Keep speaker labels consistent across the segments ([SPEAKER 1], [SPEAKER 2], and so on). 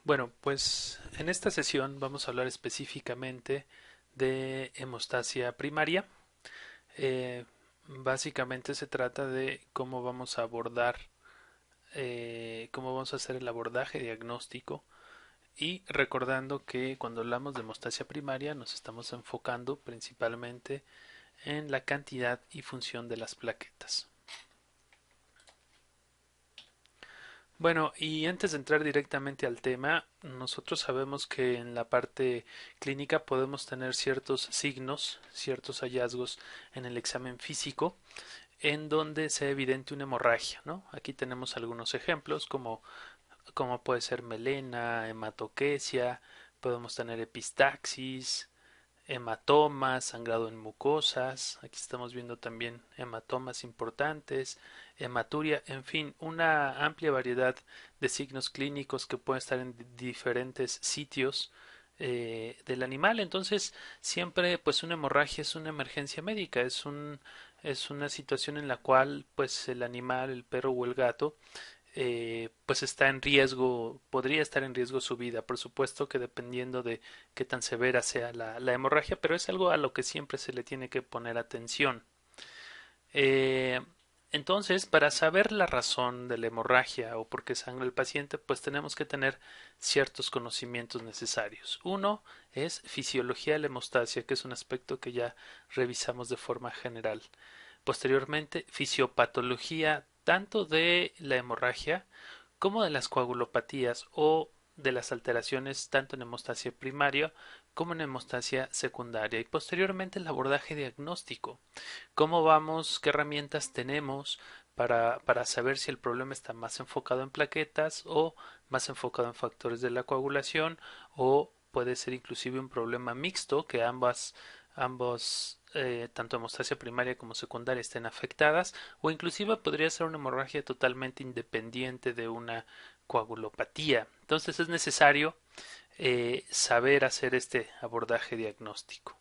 [SPEAKER 1] Bueno, pues en esta sesión vamos a hablar específicamente de hemostasia primaria. Básicamente se trata de cómo vamos a abordar, cómo vamos a hacer el abordaje diagnóstico y recordando que cuando hablamos de hemostasia primaria nos estamos enfocando principalmente en la cantidad y función de las plaquetas. Bueno, y antes de entrar directamente al tema, nosotros sabemos que en la parte clínica podemos tener ciertos signos, ciertos hallazgos en el examen físico, en donde se evidente una hemorragia, ¿no? Aquí tenemos algunos ejemplos, como puede ser melena, hematoquesia, podemos tener epistaxis, hematomas, sangrado en mucosas, aquí estamos viendo también hematomas importantes, hematuria, en fin, una amplia variedad de signos clínicos que pueden estar en diferentes sitios del animal. Entonces, siempre pues una hemorragia es una emergencia médica, es una situación en la cual pues el animal, el perro o el gato pues está en riesgo, podría estar en riesgo su vida. Por supuesto que dependiendo de qué tan severa sea la hemorragia, pero es algo a lo que siempre se le tiene que poner atención. Eh, entonces, para saber la razón de la hemorragia o por qué sangra el paciente, pues tenemos que tener ciertos conocimientos necesarios. Uno es fisiología de la hemostasia, que es un aspecto que ya revisamos de forma general. Posteriormente, fisiopatología tanto de la hemorragia como de las coagulopatías o de las alteraciones tanto en hemostasia primaria como en hemostasia secundaria y posteriormente el abordaje diagnóstico. ¿Cómo vamos? ¿Qué herramientas tenemos para saber si el problema está más enfocado en plaquetas o más enfocado en factores de la coagulación o puede ser inclusive un problema mixto que ambos tanto hemostasia primaria como secundaria estén afectadas o inclusive podría ser una hemorragia totalmente independiente de una coagulopatía. Entonces es necesario saber hacer este abordaje diagnóstico.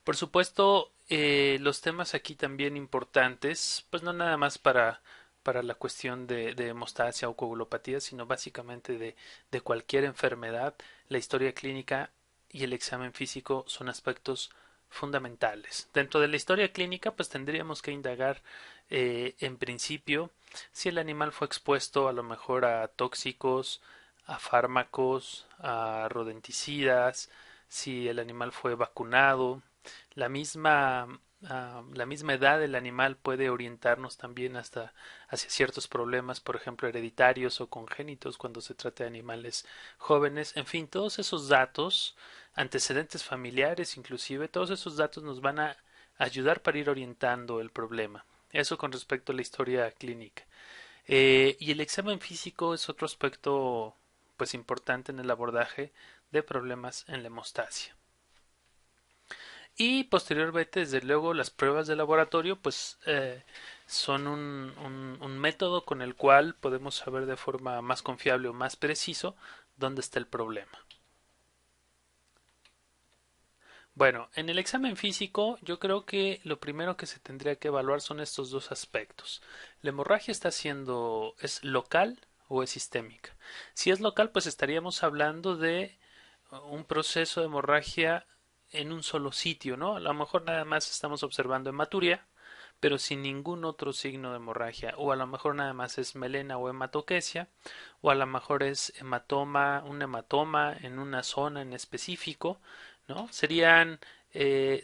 [SPEAKER 1] Por supuesto, los temas aquí también importantes, pues no nada más para la cuestión de hemostasia o coagulopatía, sino básicamente de cualquier enfermedad, la historia clínica y el examen físico son aspectos fundamentales. Dentro de la historia clínica, pues tendríamos que indagar en principio si el animal fue expuesto a lo mejor a tóxicos, a fármacos, a rodenticidas, si el animal fue vacunado, la misma edad del animal puede orientarnos también hasta hacia ciertos problemas, por ejemplo, hereditarios o congénitos cuando se trata de animales jóvenes. En fin, todos esos datos, antecedentes familiares inclusive, todos esos datos nos van a ayudar para ir orientando el problema. Eso con respecto a la historia clínica. Y el examen físico es otro aspecto pues importante en el abordaje de problemas en la hemostasia. Y posteriormente, desde luego, las pruebas de laboratorio, pues son un método con el cual podemos saber de forma más confiable o más preciso dónde está el problema. Bueno, en el examen físico yo creo que lo primero que se tendría que evaluar son estos dos aspectos. ¿La hemorragia es local o es sistémica? Si es local, pues estaríamos hablando de un proceso de hemorragia en un solo sitio, ¿no? A lo mejor nada más estamos observando hematuria, pero sin ningún otro signo de hemorragia, o a lo mejor nada más es melena o hematoquesia, o a lo mejor es un hematoma en una zona en específico, ¿no? Serían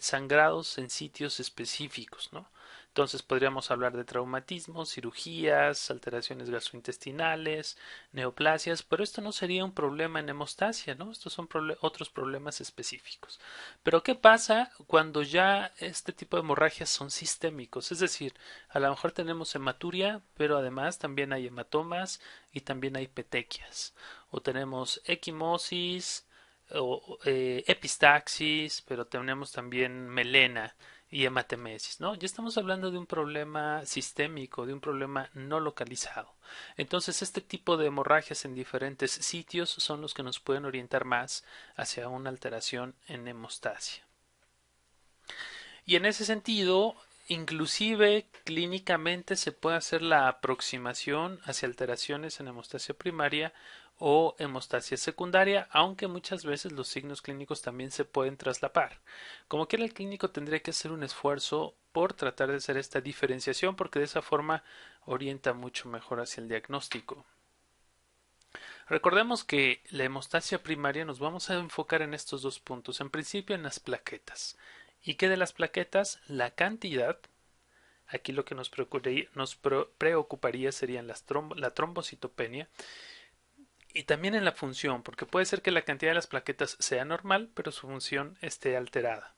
[SPEAKER 1] sangrados en sitios específicos, ¿no? Entonces podríamos hablar de traumatismos, cirugías, alteraciones gastrointestinales, neoplasias, pero esto no sería un problema en hemostasia, ¿no? Estos son otros problemas específicos. Pero ¿qué pasa cuando ya este tipo de hemorragias son sistémicos? Es decir, a lo mejor tenemos hematuria, pero además también hay hematomas y también hay petequias. O tenemos equimosis o epistaxis, pero tenemos también melena y hematemesis, ¿no? Ya estamos hablando de un problema sistémico, de un problema no localizado. Entonces, este tipo de hemorragias en diferentes sitios son los que nos pueden orientar más hacia una alteración en hemostasia. Y en ese sentido, Inclusive clínicamente se puede hacer la aproximación hacia alteraciones en hemostasia primaria o hemostasia secundaria, aunque muchas veces los signos clínicos también se pueden traslapar. Como quiera, el clínico tendría que hacer un esfuerzo por tratar de hacer esta diferenciación, porque de esa forma orienta mucho mejor hacia el diagnóstico. Recordemos que la hemostasia primaria nos vamos a enfocar en estos dos puntos. En principio en las plaquetas. ¿Y qué de las plaquetas? La cantidad. Aquí lo que nos preocuparía serían la trombocitopenia y también en la función, porque puede ser que la cantidad de las plaquetas sea normal, pero su función esté alterada.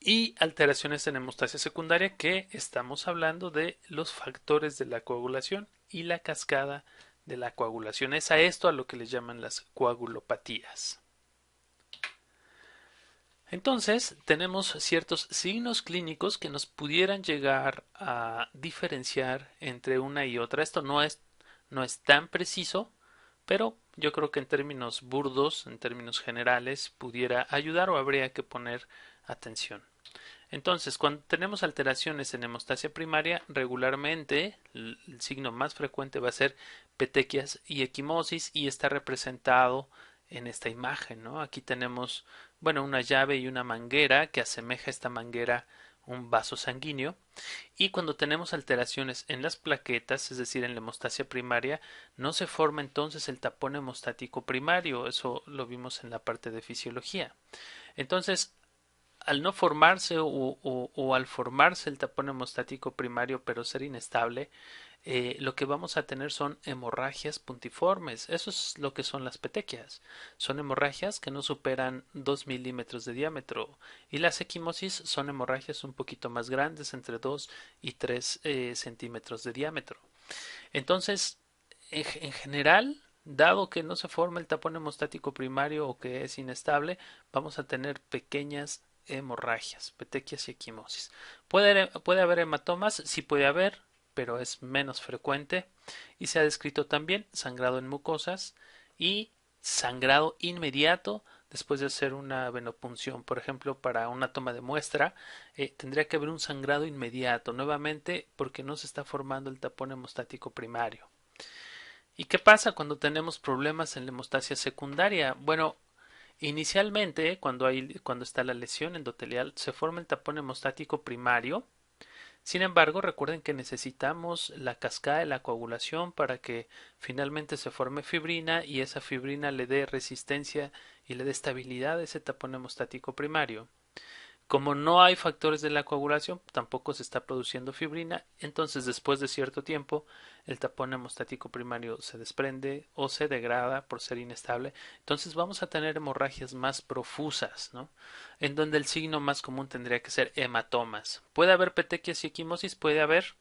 [SPEAKER 1] Y alteraciones en hemostasia secundaria, que estamos hablando de los factores de la coagulación y la cascada de la coagulación. Es a esto a lo que le llaman las coagulopatías. Entonces, tenemos ciertos signos clínicos que nos pudieran llegar a diferenciar entre una y otra. Esto no es tan preciso, pero yo creo que en términos burdos, en términos generales, pudiera ayudar o habría que poner atención. Entonces, cuando tenemos alteraciones en hemostasia primaria, regularmente el signo más frecuente va a ser petequias y equimosis y está representado en esta imagen, ¿no? Aquí tenemos, bueno, una llave y una manguera que asemeja esta manguera un vaso sanguíneo. Y cuando tenemos alteraciones en las plaquetas, es decir, en la hemostasia primaria, no se forma entonces el tapón hemostático primario. Eso lo vimos en la parte de fisiología. Entonces, al no formarse o al formarse el tapón hemostático primario pero ser inestable, lo que vamos a tener son hemorragias puntiformes. Eso es lo que son las petequias. Son hemorragias que no superan 2 milímetros de diámetro. Y las equimosis son hemorragias un poquito más grandes, entre 2 y 3 centímetros de diámetro. Entonces, en general, dado que no se forma el tapón hemostático primario o que es inestable, vamos a tener pequeñas hemorragias, petequias y equimosis. Puede haber hematomas, sí puede haber, pero es menos frecuente. Y se ha descrito también sangrado en mucosas y sangrado inmediato después de hacer una venopunción. Por ejemplo, para una toma de muestra, tendría que haber un sangrado inmediato, nuevamente porque no se está formando el tapón hemostático primario. ¿Y qué pasa cuando tenemos problemas en la hemostasia secundaria? Bueno, inicialmente, cuando está la lesión endotelial, se forma el tapón hemostático primario. Sin embargo, recuerden que necesitamos la cascada de la coagulación para que finalmente se forme fibrina y esa fibrina le dé resistencia y le dé estabilidad a ese tapón hemostático primario. Como no hay factores de la coagulación, tampoco se está produciendo fibrina, entonces después de cierto tiempo el tapón hemostático primario se desprende o se degrada por ser inestable, entonces vamos a tener hemorragias más profusas, ¿no? En donde el signo más común tendría que ser hematomas. ¿Puede haber petequias y equimosis? Puede haber,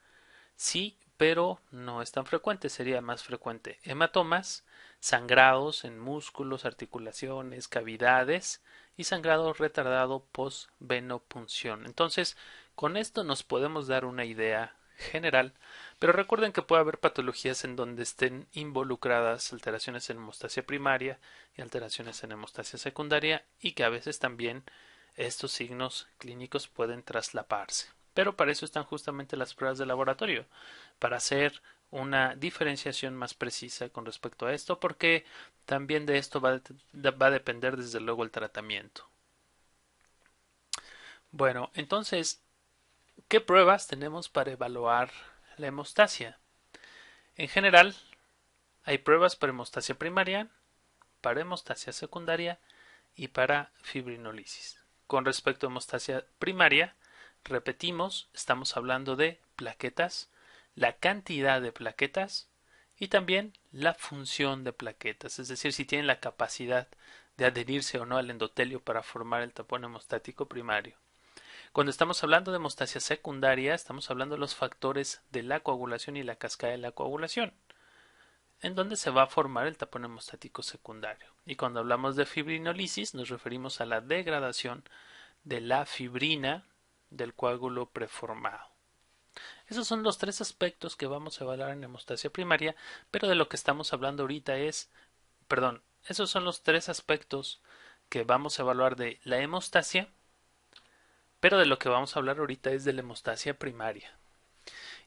[SPEAKER 1] sí, pero no es tan frecuente, sería más frecuente hematomas, sangrados en músculos, articulaciones, cavidades y sangrado retardado post-venopunción. Entonces, con esto nos podemos dar una idea general, pero recuerden que puede haber patologías en donde estén involucradas alteraciones en hemostasia primaria y alteraciones en hemostasia secundaria y que a veces también estos signos clínicos pueden traslaparse. Pero para eso están justamente las pruebas de laboratorio, para hacer una diferenciación más precisa con respecto a esto, porque también de esto va a depender desde luego el tratamiento. Bueno, entonces, ¿qué pruebas tenemos para evaluar la hemostasia? En general, hay pruebas para hemostasia primaria, para hemostasia secundaria y para fibrinolisis. Con respecto a hemostasia primaria, repetimos, estamos hablando de plaquetas, la cantidad de plaquetas y también la función de plaquetas, es decir, si tienen la capacidad de adherirse o no al endotelio para formar el tapón hemostático primario. Cuando estamos hablando de hemostasia secundaria, estamos hablando de los factores de la coagulación y la cascada de la coagulación, en donde se va a formar el tapón hemostático secundario. Y cuando hablamos de fibrinolisis, nos referimos a la degradación de la fibrina del coágulo preformado. Esos son los tres aspectos que vamos a evaluar en hemostasia primaria, pero de lo que estamos hablando ahorita esos son los tres aspectos que vamos a evaluar de la hemostasia, Pero de lo que vamos a hablar ahorita es de la hemostasia primaria.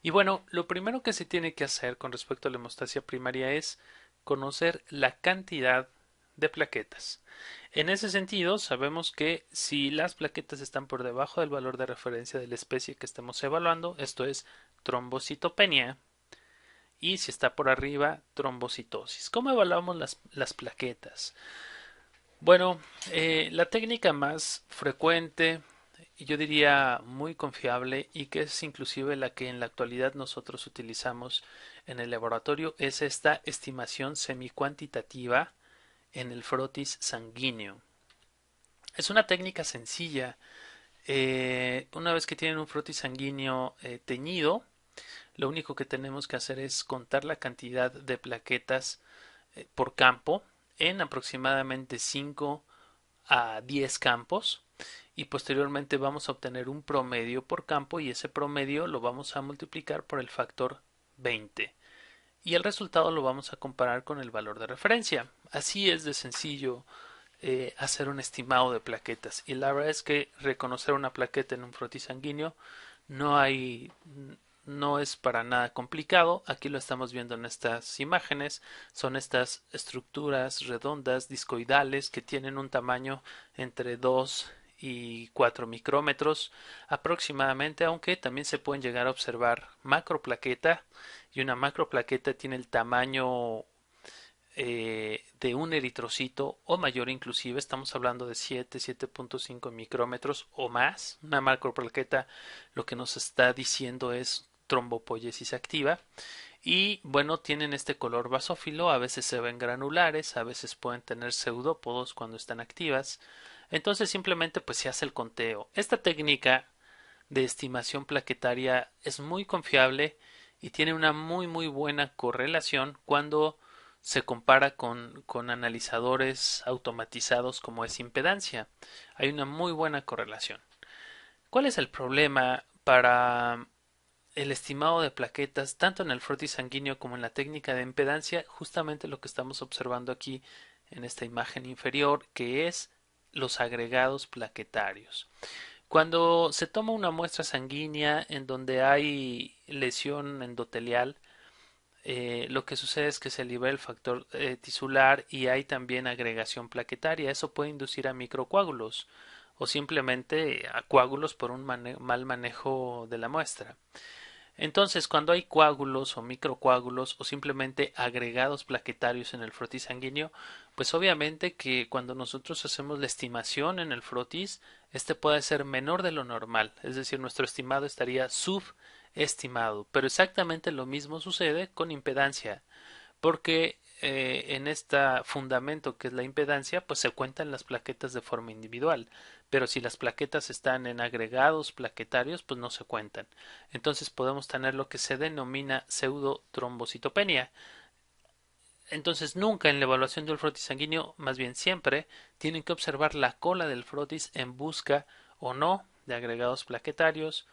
[SPEAKER 1] Y bueno, lo primero que se tiene que hacer con respecto a la hemostasia primaria es conocer la cantidad de plaquetas. En ese sentido, sabemos que si las plaquetas están por debajo del valor de referencia de la especie que estemos evaluando, esto es trombocitopenia, y si está por arriba, trombocitosis. ¿Cómo evaluamos las plaquetas? Bueno, la técnica más frecuente, y yo diría muy confiable, y que es inclusive la que en la actualidad nosotros utilizamos en el laboratorio, es esta estimación semicuantitativa en el frotis sanguíneo. Es una técnica sencilla. Una vez que tienen un frotis sanguíneo teñido, lo único que tenemos que hacer es contar la cantidad de plaquetas por campo en aproximadamente 5 a 10 campos, y posteriormente vamos a obtener un promedio por campo, y ese promedio lo vamos a multiplicar por el factor 20 y el resultado lo vamos a comparar con el valor de referencia. Así es de sencillo hacer un estimado de plaquetas, y la verdad es que reconocer una plaqueta en un frotis sanguíneo no hay no es para nada complicado. Aquí lo estamos viendo en estas imágenes. Son estas estructuras redondas discoidales que tienen un tamaño entre 2 y 4 micrómetros aproximadamente, aunque también se pueden llegar a observar macroplaqueta, y una macroplaqueta tiene el tamaño de un eritrocito o mayor, inclusive estamos hablando de 7,5 micrómetros o más. Una macroplaqueta lo que nos está diciendo es trombopoiesis activa, y bueno, tienen este color basófilo, a veces se ven granulares, a veces pueden tener pseudópodos cuando están activas. Entonces simplemente pues se hace el conteo. Esta técnica de estimación plaquetaria es muy confiable y tiene una muy buena correlación cuando se compara con analizadores automatizados como es impedancia. Hay una muy buena correlación. ¿Cuál es el problema para el estimado de plaquetas tanto en el frotis sanguíneo como en la técnica de impedancia? Justamente lo que estamos observando aquí en esta imagen inferior, que es los agregados plaquetarios. Cuando se toma una muestra sanguínea en donde hay lesión endotelial, lo que sucede es que se libera el factor tisular y hay también agregación plaquetaria. Eso puede inducir a microcoágulos o simplemente a coágulos por un mal manejo de la muestra. Entonces, cuando hay coágulos o microcoágulos o simplemente agregados plaquetarios en el frotis sanguíneo, pues obviamente que cuando nosotros hacemos la estimación en el frotis, este puede ser menor de lo normal, es decir, nuestro estimado estaría subestimado, pero exactamente lo mismo sucede con impedancia, porque en este fundamento que es la impedancia, pues se cuentan las plaquetas de forma individual, pero si las plaquetas están en agregados plaquetarios, pues no se cuentan. Entonces podemos tener lo que se denomina pseudotrombocitopenia. Entonces nunca en la evaluación del frotis sanguíneo, más bien siempre, tienen que observar la cola del frotis en busca o no de agregados plaquetarios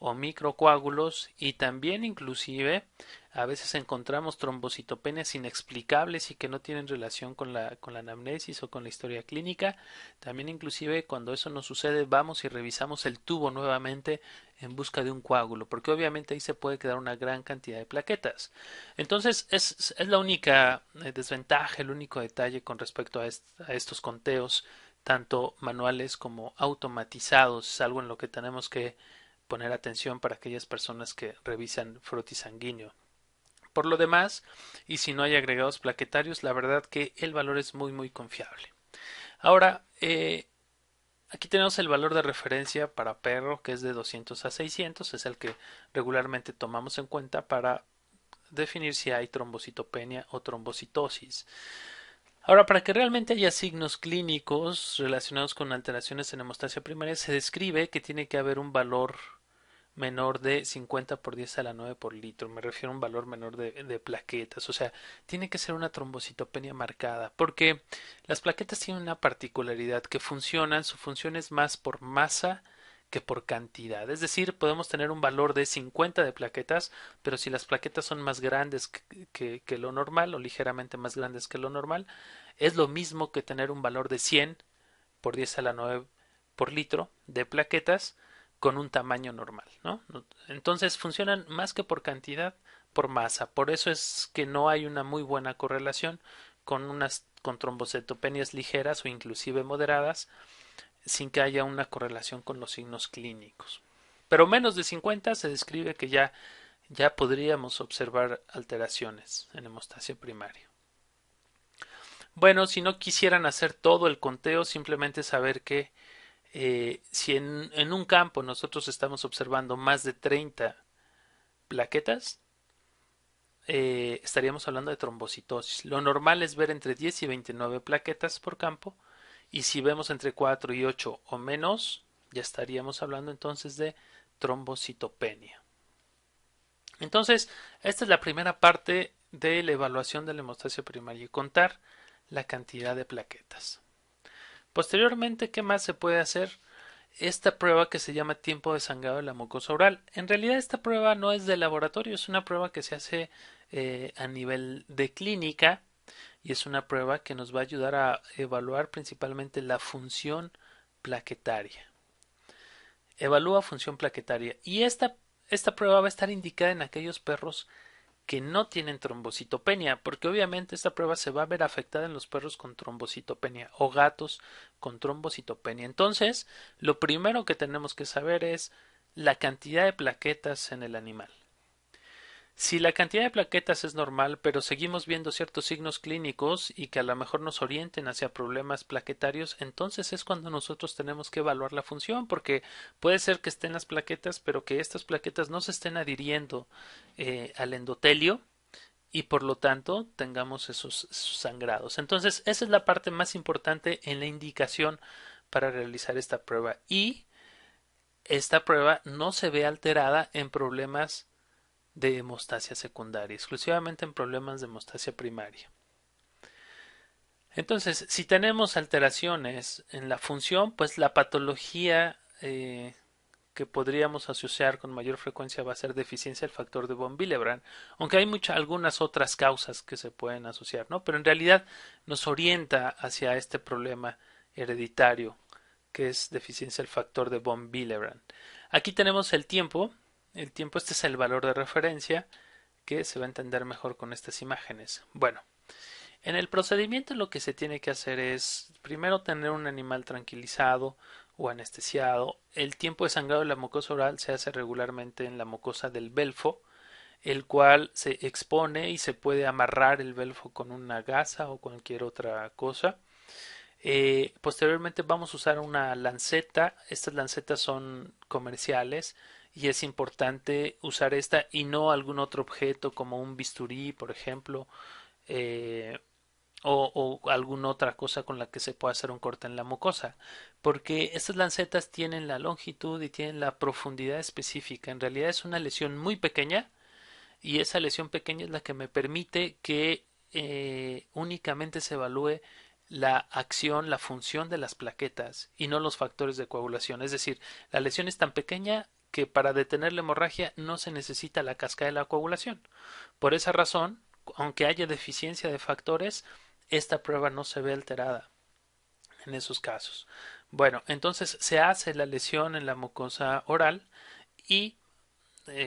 [SPEAKER 1] o microcoágulos, y también inclusive a veces encontramos trombocitopenias inexplicables y que no tienen relación con la anamnesis o con la historia clínica. También inclusive cuando eso no sucede vamos y revisamos el tubo nuevamente en busca de un coágulo, porque obviamente ahí se puede quedar una gran cantidad de plaquetas. Entonces es la única desventaja, el único detalle con respecto a estos conteos, tanto manuales como automatizados. Es algo en lo que tenemos que poner atención para aquellas personas que revisan frotis sanguíneo. Por lo demás, y si no hay agregados plaquetarios, la verdad que el valor es muy confiable. Ahora, aquí tenemos el valor de referencia para perro, que es de 200 a 600, es el que regularmente tomamos en cuenta para definir si hay trombocitopenia o trombocitosis. Ahora, para que realmente haya signos clínicos relacionados con alteraciones en hemostasia primaria, se describe que tiene que haber un valor menor de 50 por 10 a la 9 por litro. Me refiero a un valor menor de plaquetas. O sea, tiene que ser una trombocitopenia marcada, porque las plaquetas tienen una particularidad que funcionan, su función es más por masa que por cantidad. Es decir, podemos tener un valor de 50 de plaquetas, pero si las plaquetas son más grandes que lo normal o ligeramente más grandes que lo normal, es lo mismo que tener un valor de 100 por 10 a la 9 por litro de plaquetas, con un tamaño normal, ¿no? Entonces funcionan más que por cantidad, por masa. Por eso es que no hay una muy buena correlación con trombocitopenias ligeras o inclusive moderadas, sin que haya una correlación con los signos clínicos. Pero menos de 50 se describe que ya podríamos observar alteraciones en hemostasia primaria. Bueno, si no quisieran hacer todo el conteo, simplemente saber que si en un campo nosotros estamos observando más de 30 plaquetas, estaríamos hablando de trombocitosis. Lo normal es ver entre 10 y 29 plaquetas por campo, y si vemos entre 4 y 8 o menos, ya estaríamos hablando entonces de trombocitopenia. Entonces, esta es la primera parte de la evaluación de la hemostasia primaria, contar la cantidad de plaquetas. Posteriormente, ¿qué más se puede hacer? Esta prueba que se llama tiempo de sangrado de la mucosa oral. En realidad esta prueba no es de laboratorio, es una prueba que se hace a nivel de clínica, y es una prueba que nos va a ayudar a evaluar principalmente la función plaquetaria. Evalúa función plaquetaria, y esta prueba va a estar indicada en aquellos perros que no tienen trombocitopenia, porque obviamente esta prueba se va a ver afectada en los perros con trombocitopenia o gatos con trombocitopenia. Entonces, lo primero que tenemos que saber es la cantidad de plaquetas en el animal. Si la cantidad de plaquetas es normal, pero seguimos viendo ciertos signos clínicos y que a lo mejor nos orienten hacia problemas plaquetarios, entonces es cuando nosotros tenemos que evaluar la función, porque puede ser que estén las plaquetas, pero que estas plaquetas no se estén adhiriendo al endotelio, y por lo tanto tengamos esos sangrados. Entonces, esa es la parte más importante en la indicación para realizar esta prueba. Y esta prueba no se ve alterada en problemas de hemostasia secundaria, exclusivamente en problemas de hemostasia primaria. Entonces, si tenemos alteraciones en la función, pues la patología que podríamos asociar con mayor frecuencia va a ser deficiencia del factor de von Willebrand, aunque hay algunas otras causas que se pueden asociar, ¿no? Pero en realidad nos orienta hacia este problema hereditario, que es deficiencia del factor de von Willebrand. Aquí tenemos el tiempo. Este es el valor de referencia, que se va a entender mejor con estas imágenes. Bueno, en el procedimiento lo que se tiene que hacer es primero tener un animal tranquilizado o anestesiado. El tiempo de sangrado de la mucosa oral se hace regularmente en la mucosa del belfo, el cual se expone y se puede amarrar el belfo con una gasa o cualquier otra cosa. Posteriormente vamos a usar una lanceta. Estas lancetas son comerciales y es importante usar esta y no algún otro objeto como un bisturí, por ejemplo, eh, o alguna otra cosa con la que se pueda hacer un corte en la mucosa, porque estas lancetas tienen la longitud y tienen la profundidad específica. En realidad es una lesión muy pequeña, y esa lesión pequeña es la que me permite que únicamente se evalúe la acción, la función de las plaquetas y no los factores de coagulación. Es decir, la lesión es tan pequeña que para detener la hemorragia no se necesita la cascada de la coagulación. Por esa razón, aunque haya deficiencia de factores, esta prueba no se ve alterada en esos casos. Bueno, entonces se hace la lesión en la mucosa oral y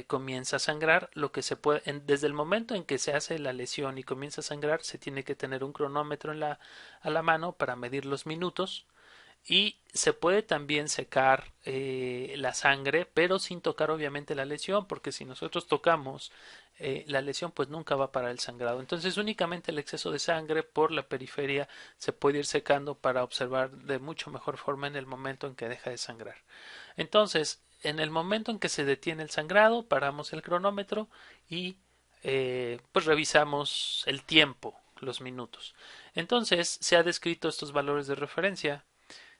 [SPEAKER 1] comienza a sangrar. Lo que se puede, desde el momento en que se hace la lesión y comienza a sangrar, se tiene que tener un cronómetro a la mano para medir los minutos, y se puede también secar la sangre, pero sin tocar obviamente la lesión, porque si nosotros tocamos la lesión, pues nunca va a parar el sangrado. Entonces únicamente el exceso de sangre por la periferia se puede ir secando para observar de mucho mejor forma en el momento en que deja de sangrar. Entonces, en el momento en que se detiene el sangrado, paramos el cronómetro y pues revisamos el tiempo, los minutos. Entonces, se ha descrito estos valores de referencia.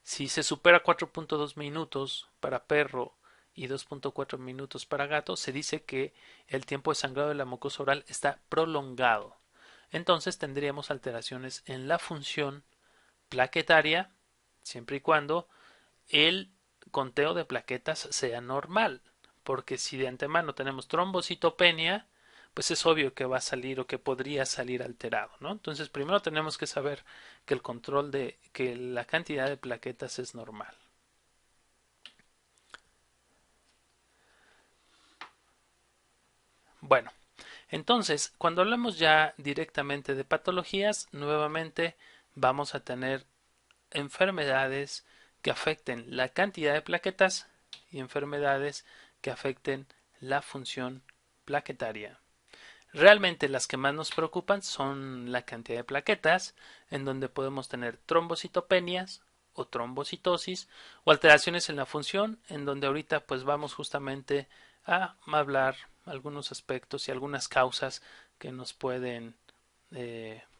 [SPEAKER 1] Si se supera 4.2 minutos para perro y 2.4 minutos para gato, se dice que el tiempo de sangrado de la mucosa oral está prolongado. Entonces tendríamos alteraciones en la función plaquetaria, siempre y cuando el conteo de plaquetas sea normal, porque si de antemano tenemos trombocitopenia, pues es obvio que va a salir o que podría salir alterado, ¿no? Entonces primero tenemos que saber que el control que la cantidad de plaquetas es normal. Bueno, entonces, cuando hablamos ya directamente de patologías, nuevamente vamos a tener enfermedades que afecten la cantidad de plaquetas y enfermedades que afecten la función plaquetaria. Realmente las que más nos preocupan son la cantidad de plaquetas, en donde podemos tener trombocitopenias o trombocitosis o alteraciones en la función, en donde ahorita pues vamos justamente a hablar algunos aspectos y algunas causas que nos pueden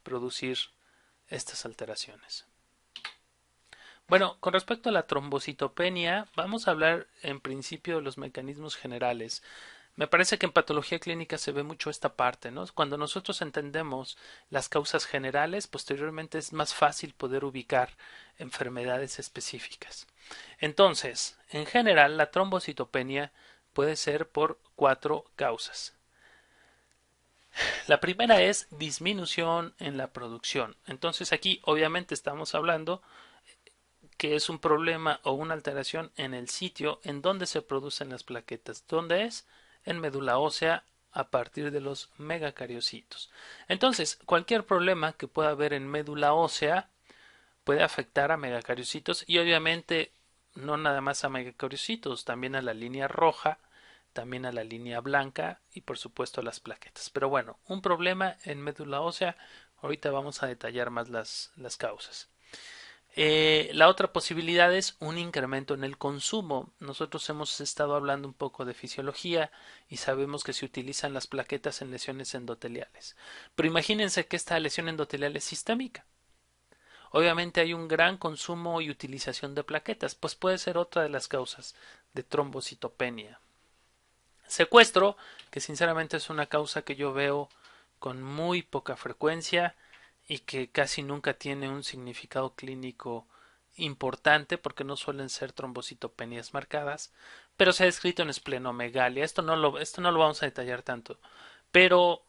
[SPEAKER 1] producir estas alteraciones. Bueno, con respecto a la trombocitopenia, vamos a hablar en principio de los mecanismos generales. Me parece que en patología clínica se ve mucho esta parte, ¿no? Cuando nosotros entendemos las causas generales, posteriormente es más fácil poder ubicar enfermedades específicas. Entonces, en general, la trombocitopenia puede ser por cuatro causas. La primera es disminución en la producción. Entonces aquí obviamente estamos hablando que es un problema o una alteración en el sitio en donde se producen las plaquetas. ¿Dónde es? En médula ósea a partir de los megacariocitos. Entonces, cualquier problema que pueda haber en médula ósea puede afectar a megacariocitos y obviamente no nada más a megacariocitos, también a la línea roja, también a la línea blanca y por supuesto a las plaquetas. Pero bueno, un problema en médula ósea, ahorita vamos a detallar más las causas. La otra posibilidad es un incremento en el consumo. Nosotros hemos estado hablando un poco de fisiología y sabemos que se utilizan las plaquetas en lesiones endoteliales. Pero imagínense que esta lesión endotelial es sistémica. Obviamente hay un gran consumo y utilización de plaquetas, pues puede ser otra de las causas de trombocitopenia. Secuestro, que sinceramente es una causa que yo veo con muy poca frecuencia y que casi nunca tiene un significado clínico importante porque no suelen ser trombocitopenias marcadas, pero se ha descrito en esplenomegalia. Esto no lo vamos a detallar tanto, pero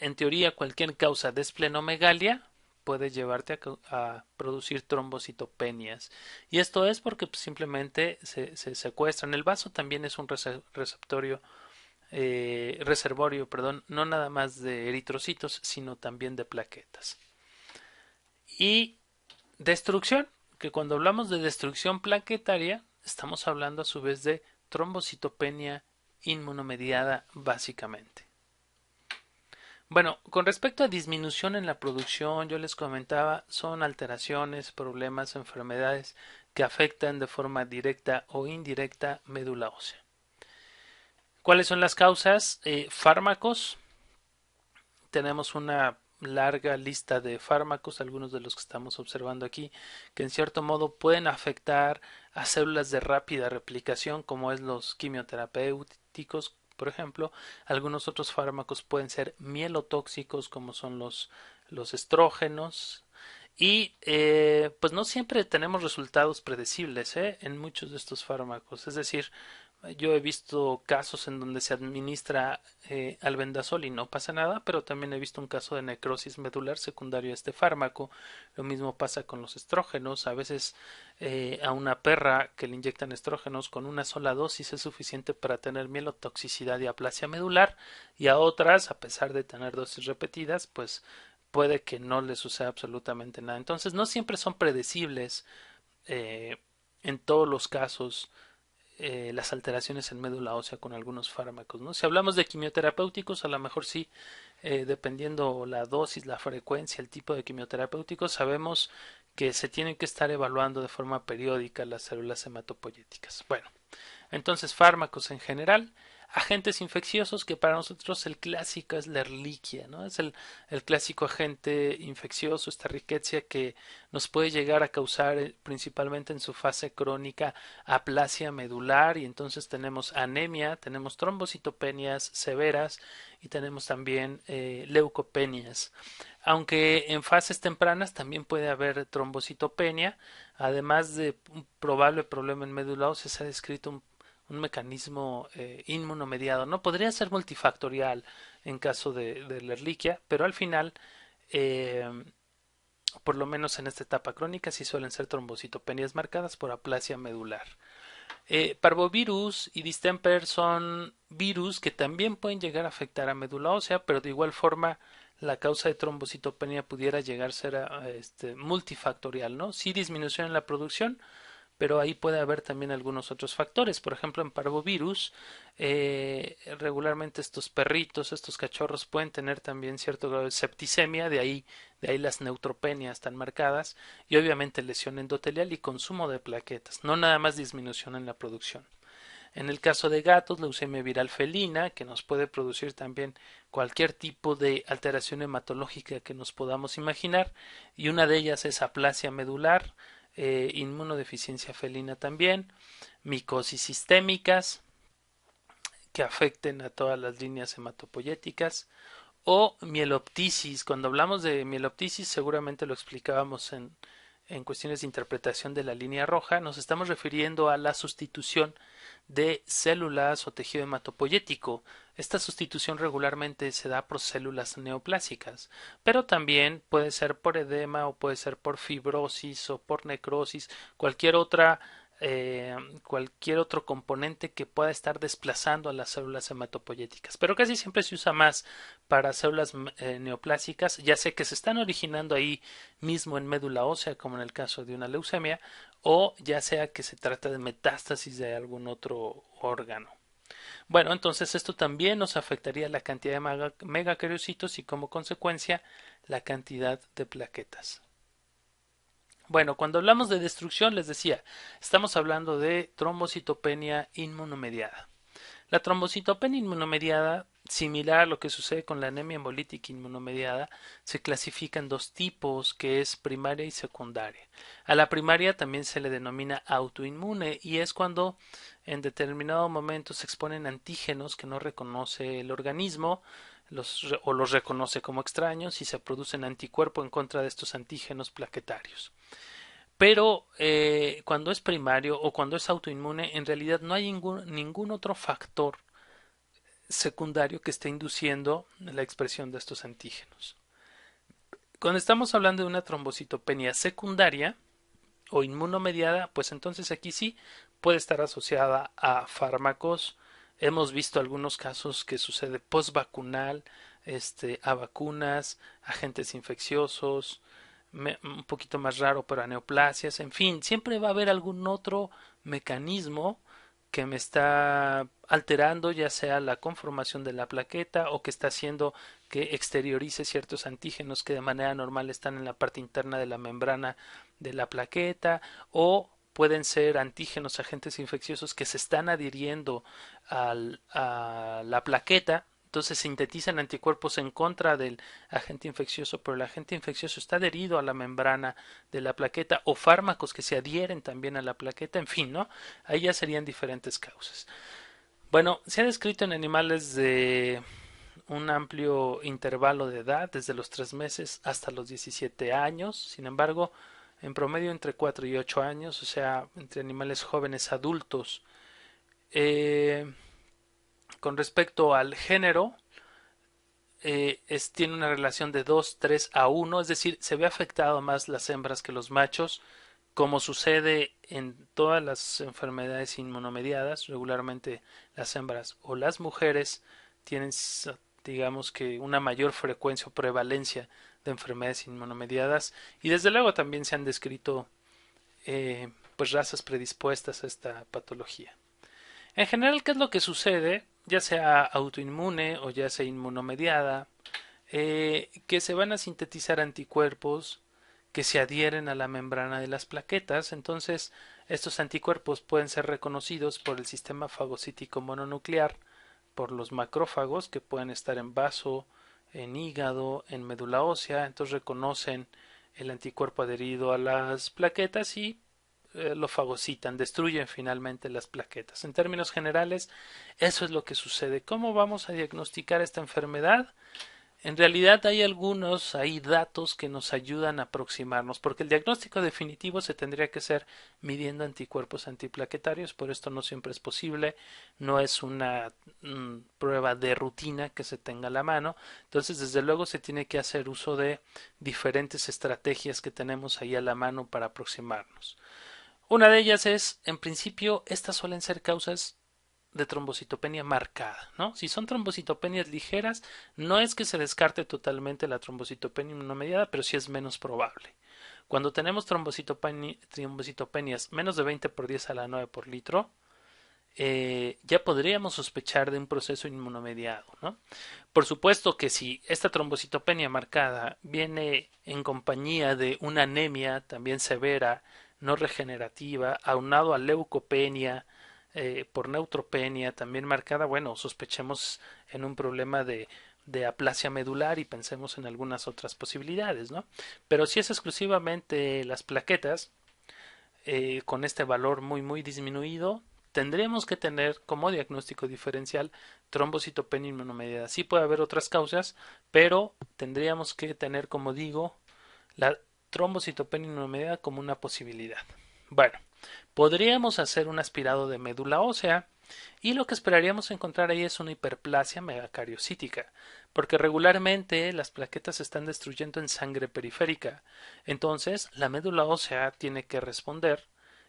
[SPEAKER 1] en teoría cualquier causa de esplenomegalia puede llevarte a producir trombocitopenias. Y esto es porque pues, simplemente se secuestran. El vaso también es un reservorio, perdón, no nada más de eritrocitos, sino también de plaquetas. Y destrucción, que cuando hablamos de destrucción plaquetaria, estamos hablando a su vez de trombocitopenia inmunomediada básicamente. Bueno, con respecto a disminución en la producción, yo les comentaba, son alteraciones, problemas, enfermedades que afectan de forma directa o indirecta médula ósea. ¿Cuáles son las causas? Fármacos. Tenemos una larga lista de fármacos, algunos de los que estamos observando aquí, que en cierto modo pueden afectar a células de rápida replicación, como es los quimioterapéuticos, por ejemplo. Algunos otros fármacos pueden ser mielotóxicos, como son los estrógenos. Y pues no siempre tenemos resultados predecibles en muchos de estos fármacos. Es decir, yo he visto casos en donde se administra albendazol y no pasa nada, pero también he visto un caso de necrosis medular secundario a este fármaco. Lo mismo pasa con los estrógenos. A veces a una perra que le inyectan estrógenos con una sola dosis es suficiente para tener mielotoxicidad y aplasia medular, y a otras, a pesar de tener dosis repetidas, pues puede que no le suceda absolutamente nada. Entonces no siempre son predecibles eh, en todos los casos las alteraciones en médula ósea con algunos fármacos, ¿no? Si hablamos de quimioterapéuticos, a lo mejor sí, dependiendo la dosis, la frecuencia, el tipo de quimioterapéuticos, sabemos que se tienen que estar evaluando de forma periódica las células hematopoyéticas. Bueno, entonces fármacos en general, agentes infecciosos, que para nosotros el clásico es la Ehrlichia, ¿no? Es el clásico agente infeccioso, esta riqueza que nos puede llegar a causar principalmente en su fase crónica aplasia medular, y entonces tenemos anemia, tenemos trombocitopenias severas y tenemos también leucopenias. Aunque en fases tempranas también puede haber trombocitopenia, además de un probable problema en médula ósea, se ha descrito un mecanismo inmunomediado. No podría ser multifactorial en caso de la Ehrlichia, pero al final, eh, por lo menos en esta etapa crónica, sí suelen ser trombocitopenias marcadas por aplasia medular. Parvovirus y distemper son virus que también pueden llegar a afectar a médula ósea, pero de igual forma la causa de trombocitopenia pudiera llegar a ser multifactorial, ¿no? Sí, disminución en la producción, pero ahí puede haber también algunos otros factores. Por ejemplo, en parvovirus, regularmente estos perritos, estos cachorros pueden tener también cierto grado de septicemia, de ahí las neutropenias tan marcadas, y obviamente lesión endotelial y consumo de plaquetas, no nada más disminución en la producción. En el caso de gatos, leucemia viral felina, que nos puede producir también cualquier tipo de alteración hematológica que nos podamos imaginar, y una de ellas es aplasia medular, inmunodeficiencia felina también, micosis sistémicas que afecten a todas las líneas hematopoyéticas, o mieloptisis. Cuando hablamos de mieloptisis, seguramente lo explicábamos en cuestiones de interpretación de la línea roja, nos estamos refiriendo a la sustitución de células o tejido hematopoyético. Esta sustitución regularmente se da por células neoplásicas, pero también puede ser por edema o puede ser por fibrosis o por necrosis, cualquier otra cualquier otro componente que pueda estar desplazando a las células hematopoyéticas, pero casi siempre se usa más para células neoplásicas, ya sea que se están originando ahí mismo en médula ósea, como en el caso de una leucemia, o ya sea que se trata de metástasis de algún otro órgano. Bueno, entonces esto también nos afectaría la cantidad de megacariocitos y como consecuencia la cantidad de plaquetas. Bueno, cuando hablamos de destrucción, les decía, estamos hablando de trombocitopenia inmunomediada. La trombocitopenia inmunomediada, similar a lo que sucede con la anemia hemolítica inmunomediada, se clasifica en dos tipos, que es primaria y secundaria. A la primaria también se le denomina autoinmune y es cuando en determinado momento se exponen antígenos que no reconoce el organismo o los reconoce como extraños y se producen anticuerpos en contra de estos antígenos plaquetarios. Pero cuando es primario o cuando es autoinmune, en realidad no hay ningún otro factor secundario que esté induciendo la expresión de estos antígenos. Cuando estamos hablando de una trombocitopenia secundaria o inmunomediada, pues entonces aquí sí puede estar asociada a fármacos. Hemos visto algunos casos que sucede postvacunal, a vacunas, agentes infecciosos, un poquito más raro, pero a neoplasias, en fin, siempre va a haber algún otro mecanismo que me está alterando, ya sea la conformación de la plaqueta o que está haciendo que exteriorice ciertos antígenos que de manera normal están en la parte interna de la membrana de la plaqueta, o pueden ser antígenos, agentes infecciosos que se están adhiriendo a la plaqueta. Entonces sintetizan anticuerpos en contra del agente infeccioso, pero el agente infeccioso está adherido a la membrana de la plaqueta, o fármacos que se adhieren también a la plaqueta, en fin, ¿no? Ahí ya serían diferentes causas. Bueno, se ha descrito en animales de un amplio intervalo de edad, desde los 3 meses hasta los 17 años. Sin embargo, en promedio entre 4 y 8 años, o sea, entre animales jóvenes adultos. Eh, con respecto al género, tiene una relación de 2:3:1, es decir, se ve afectado más las hembras que los machos, como sucede en todas las enfermedades inmunomediadas. Regularmente las hembras o las mujeres tienen, digamos que, una mayor frecuencia o prevalencia de enfermedades inmunomediadas, y desde luego también se han descrito pues razas predispuestas a esta patología. En general, ¿qué es lo que sucede? Ya sea autoinmune o ya sea inmunomediada, que se van a sintetizar anticuerpos que se adhieren a la membrana de las plaquetas. Entonces, estos anticuerpos pueden ser reconocidos por el sistema fagocítico mononuclear, por los macrófagos que pueden estar en vaso, en hígado, en médula ósea. Entonces reconocen el anticuerpo adherido a las plaquetas y lo fagocitan, destruyen finalmente las plaquetas. En términos generales, eso es lo que sucede. ¿Cómo vamos a diagnosticar esta enfermedad? En realidad hay datos que nos ayudan a aproximarnos, porque el diagnóstico definitivo se tendría que hacer midiendo anticuerpos antiplaquetarios, por esto no siempre es posible, no es una prueba de rutina que se tenga a la mano. Entonces, desde luego se tiene que hacer uso de diferentes estrategias que tenemos ahí a la mano para aproximarnos. Una de ellas es, en principio, estas suelen ser causas de trombocitopenia marcada, ¿no? Si son trombocitopenias ligeras, no es que se descarte totalmente la trombocitopenia inmunomediada, pero sí es menos probable. Cuando tenemos trombocitopenias menos de 20 por 10 a la 9 por litro, ya podríamos sospechar de un proceso inmunomediado, ¿no? Por supuesto que si esta trombocitopenia marcada viene en compañía de una anemia también severa, no regenerativa, aunado a leucopenia, por neutropenia también marcada, bueno, sospechemos en un problema de aplasia medular y pensemos en algunas otras posibilidades, ¿no? Pero si es exclusivamente las plaquetas, con este valor muy disminuido, tendríamos que tener como diagnóstico diferencial trombocitopenia inmunomediada. Sí puede haber otras causas, pero tendríamos que tener, como digo, la trombocitopenia inmunomediada como una posibilidad. Bueno, podríamos hacer un aspirado de médula ósea y lo que esperaríamos encontrar ahí es una hiperplasia megacariocítica, porque regularmente las plaquetas se están destruyendo en sangre periférica. Entonces, la médula ósea tiene que responder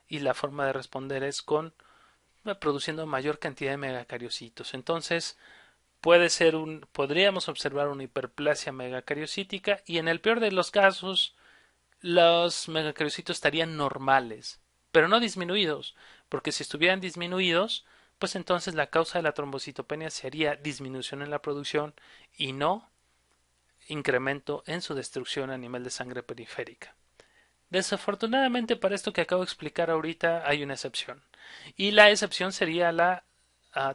[SPEAKER 1] y la forma de responder es con produciendo mayor cantidad de megacariocitos. Entonces, podríamos observar una hiperplasia megacariocítica y en el peor de los casos los megacariocitos estarían normales, pero no disminuidos, porque si estuvieran disminuidos, pues entonces la causa de la trombocitopenia sería disminución en la producción y no incremento en su destrucción a nivel de sangre periférica. Desafortunadamente para esto que acabo de explicar ahorita hay una excepción, y la excepción sería la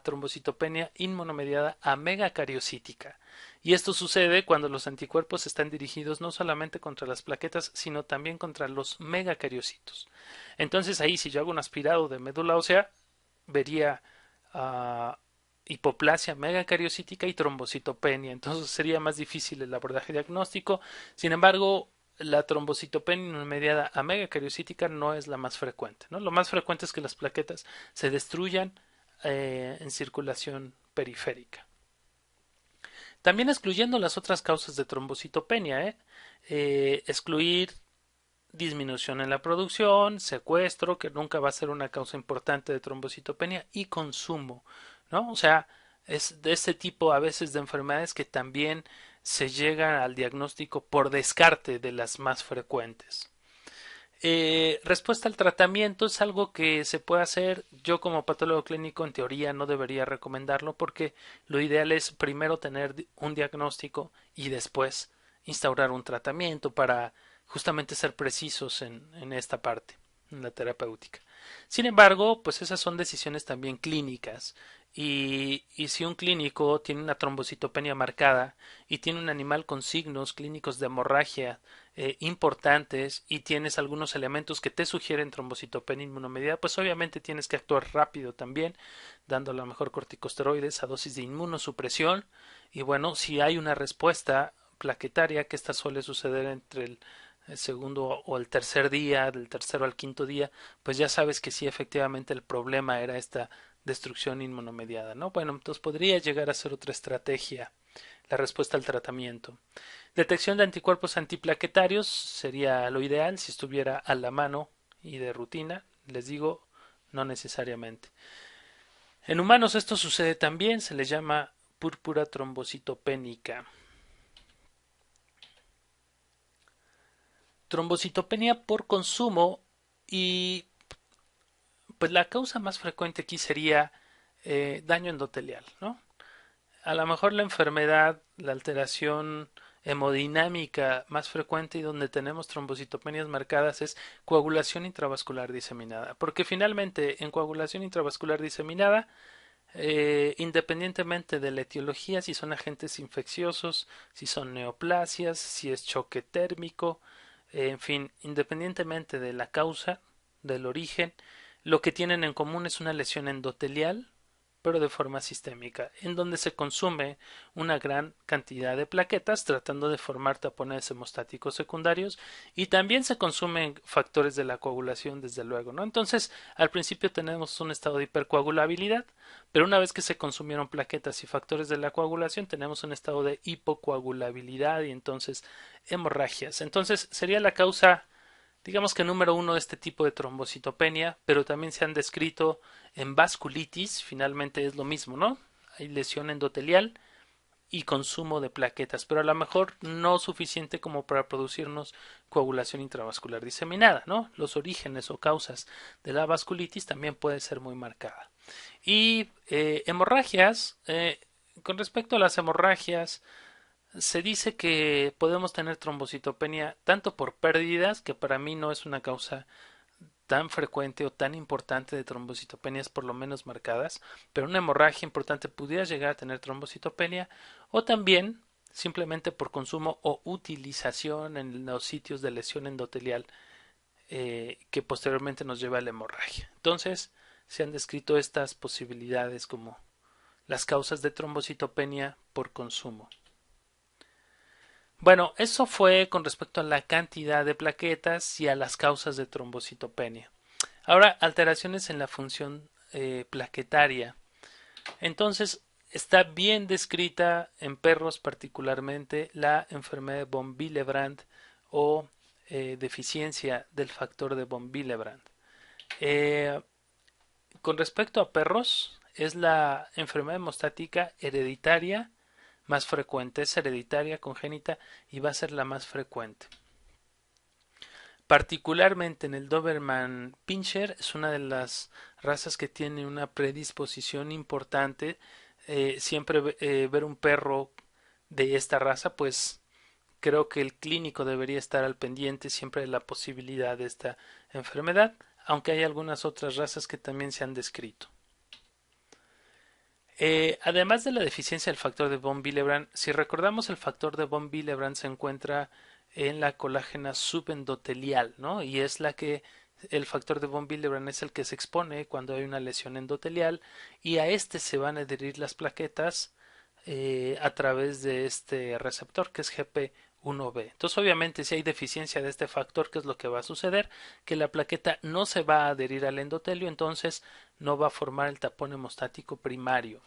[SPEAKER 1] trombocitopenia inmunomediada a megacariocítica. Y esto sucede cuando los anticuerpos están dirigidos no solamente contra las plaquetas, sino también contra los megacariocitos. Entonces ahí si yo hago un aspirado de médula ósea, vería uh, hipoplasia megacariocítica y trombocitopenia. Entonces sería más difícil el abordaje diagnóstico. Sin embargo, la trombocitopenia inmediata a megacariocítica no es la más frecuente, ¿no? Lo más frecuente es que las plaquetas se destruyan en circulación periférica. También excluyendo las otras causas de trombocitopenia, excluir disminución en la producción, secuestro, que nunca va a ser una causa importante de trombocitopenia, y consumo, ¿no? O sea, es de este tipo a veces de enfermedades que también se llega al diagnóstico por descarte de las más frecuentes. Respuesta al tratamiento es algo que se puede hacer. Yo como patólogo clínico en teoría no debería recomendarlo porque lo ideal es primero tener un diagnóstico y después instaurar un tratamiento para justamente ser precisos en esta parte, en la terapéutica. Sin embargo, pues esas son decisiones también clínicas y si un clínico tiene una trombocitopenia marcada y tiene un animal con signos clínicos de hemorragia importantes y tienes algunos elementos que te sugieren trombocitopenia inmunomediada, pues obviamente tienes que actuar rápido también, dando a lo mejor corticosteroides a dosis de inmunosupresión. Y bueno, si hay una respuesta plaquetaria, que esta suele suceder entre el segundo o el tercer día, del tercero al quinto día, pues ya sabes que sí, efectivamente el problema era esta destrucción inmunomediada, ¿no? Bueno, entonces podría llegar a ser otra estrategia la respuesta al tratamiento. Detección de anticuerpos antiplaquetarios sería lo ideal si estuviera a la mano y de rutina. Les digo, no necesariamente. En humanos esto sucede también, se le llama púrpura trombocitopénica. Trombocitopenia por consumo y pues la causa más frecuente aquí sería daño endotelial, ¿no? A lo mejor la enfermedad, la alteración hemodinámica más frecuente y donde tenemos trombocitopenias marcadas es coagulación intravascular diseminada, porque finalmente en coagulación intravascular diseminada, independientemente de la etiología, si son agentes infecciosos, si son neoplasias, si es choque térmico, en fin, independientemente de la causa, del origen, lo que tienen en común es una lesión endotelial pero de forma sistémica, en donde se consume una gran cantidad de plaquetas tratando de formar tapones hemostáticos secundarios y también se consumen factores de la coagulación, desde luego, ¿no? Entonces, al principio tenemos un estado de hipercoagulabilidad, pero una vez que se consumieron plaquetas y factores de la coagulación, tenemos un estado de hipocoagulabilidad y entonces hemorragias. Entonces, sería la causa Digamos que número uno este tipo de trombocitopenia, pero también se han descrito en vasculitis, finalmente es lo mismo, ¿no? Hay lesión endotelial y consumo de plaquetas, pero a lo mejor no suficiente como para producirnos coagulación intravascular diseminada, ¿no? Los orígenes o causas de la vasculitis también puede ser muy marcada. Y hemorragias, con respecto a las hemorragias, se dice que podemos tener trombocitopenia tanto por pérdidas, que para mí no es una causa tan frecuente o tan importante de trombocitopenias por lo menos marcadas, pero una hemorragia importante pudiera llegar a tener trombocitopenia, o también simplemente por consumo o utilización en los sitios de lesión endotelial que posteriormente nos lleva a la hemorragia. Entonces, se han descrito estas posibilidades como las causas de trombocitopenia por consumo. Bueno, eso fue con respecto a la cantidad de plaquetas y a las causas de trombocitopenia. Ahora, alteraciones en la función plaquetaria. Entonces, está bien descrita en perros particularmente la enfermedad de von Willebrand o deficiencia del factor de von Willebrand. Eh, con respecto a perros, es la enfermedad hemostática hereditaria más frecuente, es hereditaria, congénita y va a ser la más frecuente. Particularmente en el Doberman Pinscher es una de las razas que tiene una predisposición importante. Siempre ver un perro de esta raza, pues creo que el clínico debería estar al pendiente siempre de la posibilidad de esta enfermedad, aunque hay algunas otras razas que también se han descrito. Además de la deficiencia del factor de von Willebrand, si recordamos el factor de von Willebrand se encuentra en la colágena subendotelial, ¿no? Y es la que el factor de von Willebrand es el que se expone cuando hay una lesión endotelial y a este se van a adherir las plaquetas a través de este receptor que es GP1B. Entonces, obviamente, si hay deficiencia de este factor, ¿qué es lo que va a suceder? Que la plaqueta no se va a adherir al endotelio, entonces no va a formar el tapón hemostático primario.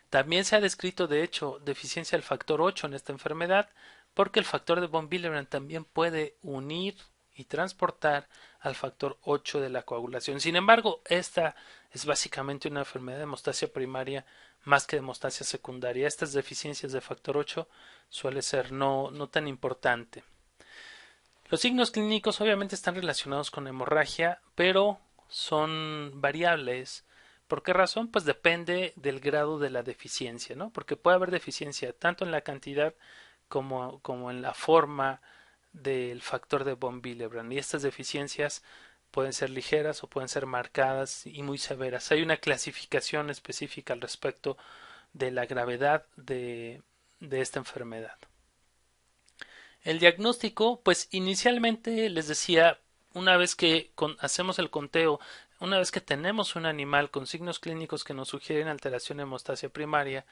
[SPEAKER 1] También se ha descrito, de hecho, deficiencia del factor 8 en esta enfermedad, porque el factor de von Willebrand también puede unir y transportar al factor 8 de la coagulación. Sin embargo, esta es básicamente una enfermedad de hemostasia primaria más que de hemostasia secundaria. Estas deficiencias de factor 8 suele ser no tan importante. Los signos clínicos obviamente están relacionados con hemorragia, pero son variables. ¿Por qué razón? Pues depende del grado de la deficiencia, ¿no? Porque puede haber deficiencia tanto en la cantidad como en la forma del factor de von Willebrand. Y estas deficiencias pueden ser ligeras o pueden ser marcadas y muy severas. Hay una clasificación específica al respecto de la gravedad de esta enfermedad. El diagnóstico, pues inicialmente les decía, una vez que hacemos el conteo, una vez que tenemos un animal con signos clínicos que nos sugieren alteración de hemostasia primaria,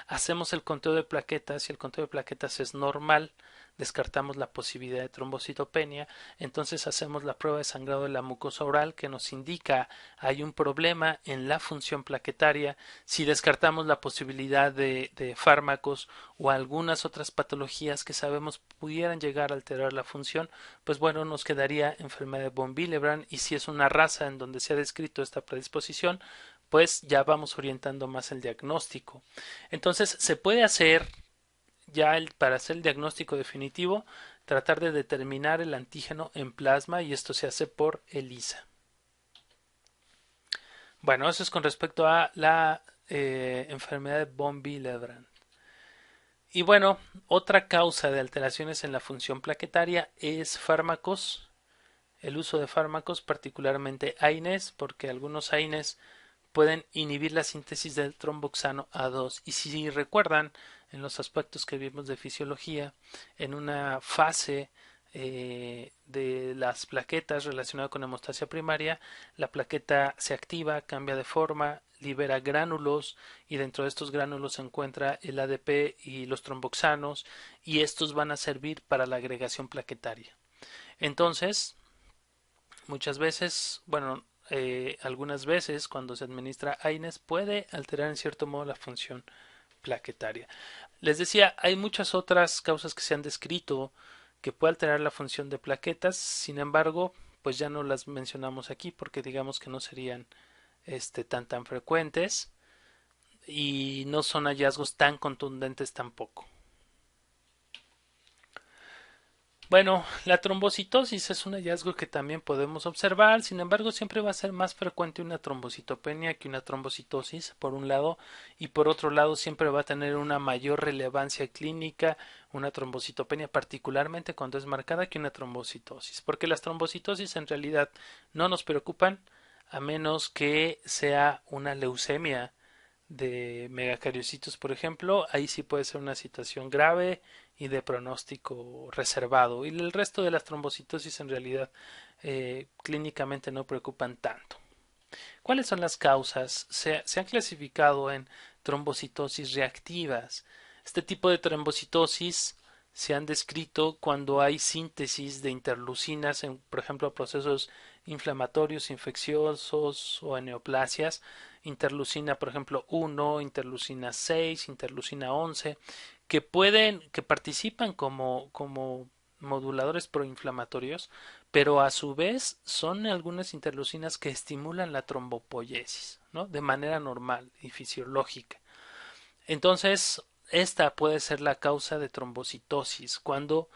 [SPEAKER 1] hacemos el conteo de plaquetas y el conteo de plaquetas es normal, descartamos la posibilidad de trombocitopenia, entonces hacemos la prueba de sangrado de la mucosa oral que nos indica hay un problema en la función plaquetaria, si descartamos la posibilidad de fármacos o algunas otras patologías que sabemos pudieran llegar a alterar la función, pues bueno, nos quedaría enfermedad de von Willebrand y si es una raza en donde se ha descrito esta predisposición, pues ya vamos orientando más el diagnóstico. Entonces, se puede hacer ya para hacer el diagnóstico definitivo, tratar de determinar el antígeno en plasma y esto se hace por ELISA. Bueno, eso es con respecto a la enfermedad de von Willebrand. Y bueno, otra causa de alteraciones en la función plaquetaria es fármacos, el uso de fármacos, particularmente AINES, porque algunos AINES pueden inhibir la síntesis del tromboxano A2. Y si recuerdan, en los aspectos que vimos de fisiología, en una fase de las plaquetas relacionada con hemostasia primaria, la plaqueta se activa, cambia de forma, libera gránulos y dentro de estos gránulos se encuentra el ADP y los tromboxanos y estos van a servir para la agregación plaquetaria. Entonces, muchas veces, bueno, algunas veces cuando se administra AINES puede alterar en cierto modo la función plaquetaria. Les decía, hay muchas otras causas que se han descrito que puede alterar la función de plaquetas. Sin embargo, pues ya no las mencionamos aquí porque digamos que no serían tan frecuentes y no son hallazgos tan contundentes tampoco. Bueno, la trombocitosis es un hallazgo que también podemos observar, sin embargo siempre va a ser más frecuente una trombocitopenia que una trombocitosis, por un lado, y por otro lado siempre va a tener una mayor relevancia clínica una trombocitopenia, particularmente cuando es marcada, que una trombocitosis, porque las trombocitosis en realidad no nos preocupan a menos que sea una leucemia de megacariocitos, por ejemplo, ahí sí puede ser una situación grave y de pronóstico reservado. Y el resto de las trombocitosis en realidad clínicamente no preocupan tanto. ¿Cuáles son las causas? Se han clasificado en trombocitosis reactivas. Este tipo de trombocitosis se han descrito cuando hay síntesis de interleucinas en, por ejemplo, procesos inflamatorios, infecciosos o en neoplasias. Interleucina, por ejemplo, 1, interleucina 6, interleucina 11, que participan como moduladores proinflamatorios, pero a su vez son algunas interleucinas que estimulan la trombopoiesis, ¿no? De manera normal y fisiológica. Entonces, esta puede ser la causa de trombocitosis cuando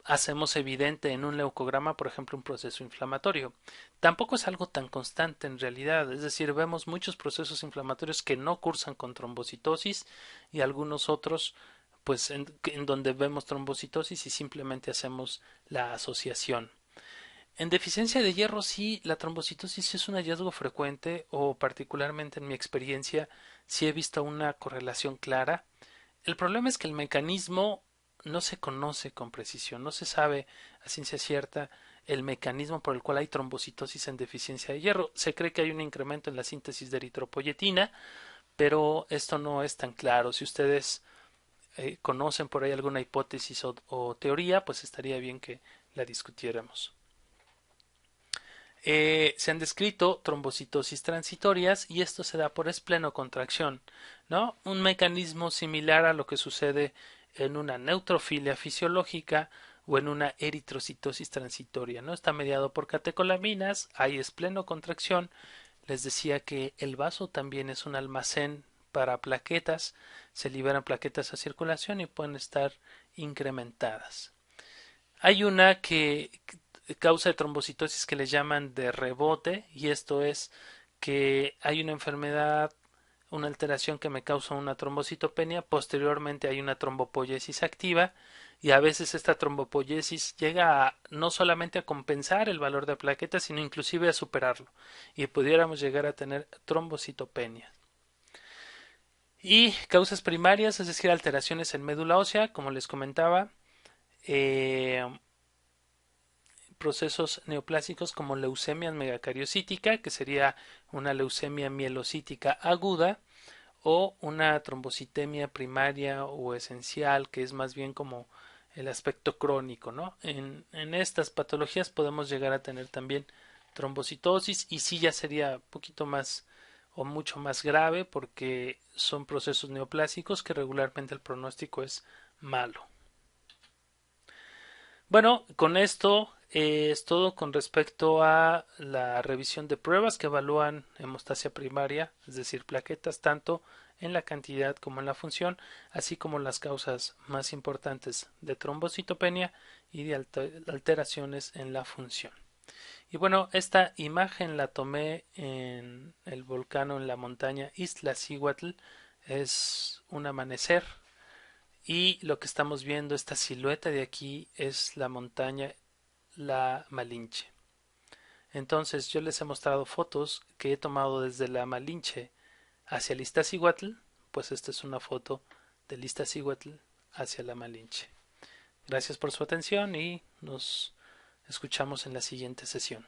[SPEAKER 1] hacemos evidente en un leucograma, por ejemplo, un proceso inflamatorio. Tampoco es algo tan constante en realidad, es decir, vemos muchos procesos inflamatorios que no cursan con trombocitosis y algunos otros pues en donde vemos trombocitosis y simplemente hacemos la asociación. En deficiencia de hierro sí, la trombocitosis es un hallazgo frecuente o particularmente en mi experiencia sí he visto una correlación clara. El problema es que el mecanismo no se conoce con precisión, no se sabe a ciencia cierta el mecanismo por el cual hay trombocitosis en deficiencia de hierro. Se cree que hay un incremento en la síntesis de eritropoyetina, pero esto no es tan claro. Si ustedes conocen por ahí alguna hipótesis o teoría, pues estaría bien que la discutiéramos. Se han descrito trombocitosis transitorias y esto se da por esplenocontracción, ¿no? Un mecanismo similar a lo que sucede en una neutrofilia fisiológica o en una eritrocitosis transitoria, ¿no? Está mediado por catecolaminas, hay esplenocontracción. Les decía que el vaso también es un almacén para plaquetas, se liberan plaquetas a circulación y pueden estar incrementadas. Hay una que causa de trombocitosis que le llaman de rebote y esto es que hay una enfermedad, una alteración que me causa una trombocitopenia, posteriormente hay una trombopoiesis activa y a veces esta trombopoiesis llega no solamente a compensar el valor de plaquetas, sino inclusive a superarlo y pudiéramos llegar a tener trombocitopenia. Y causas primarias, es decir, alteraciones en médula ósea, como les comentaba, eh, procesos neoplásicos como leucemia megacariocítica, que sería una leucemia mielocítica aguda, o una trombocitemia primaria o esencial, que es más bien como el aspecto crónico, ¿no? En estas patologías podemos llegar a tener también trombocitosis y sí ya sería un poquito más o mucho más grave porque son procesos neoplásicos que regularmente el pronóstico es malo. Bueno, con esto es todo con respecto a la revisión de pruebas que evalúan hemostasia primaria, es decir, plaquetas tanto en la cantidad como en la función, así como las causas más importantes de trombocitopenia y de alteraciones en la función. Y bueno, esta imagen la tomé en el volcán o en la montaña Iztaccíhuatl, es un amanecer y lo que estamos viendo, esta silueta de aquí, es la montaña La Malinche. Entonces yo les he mostrado fotos que he tomado desde La Malinche hacia el Iztaccíhuatl, pues esta es una foto del Iztaccíhuatl hacia La Malinche. Gracias por su atención y nos escuchamos en la siguiente sesión.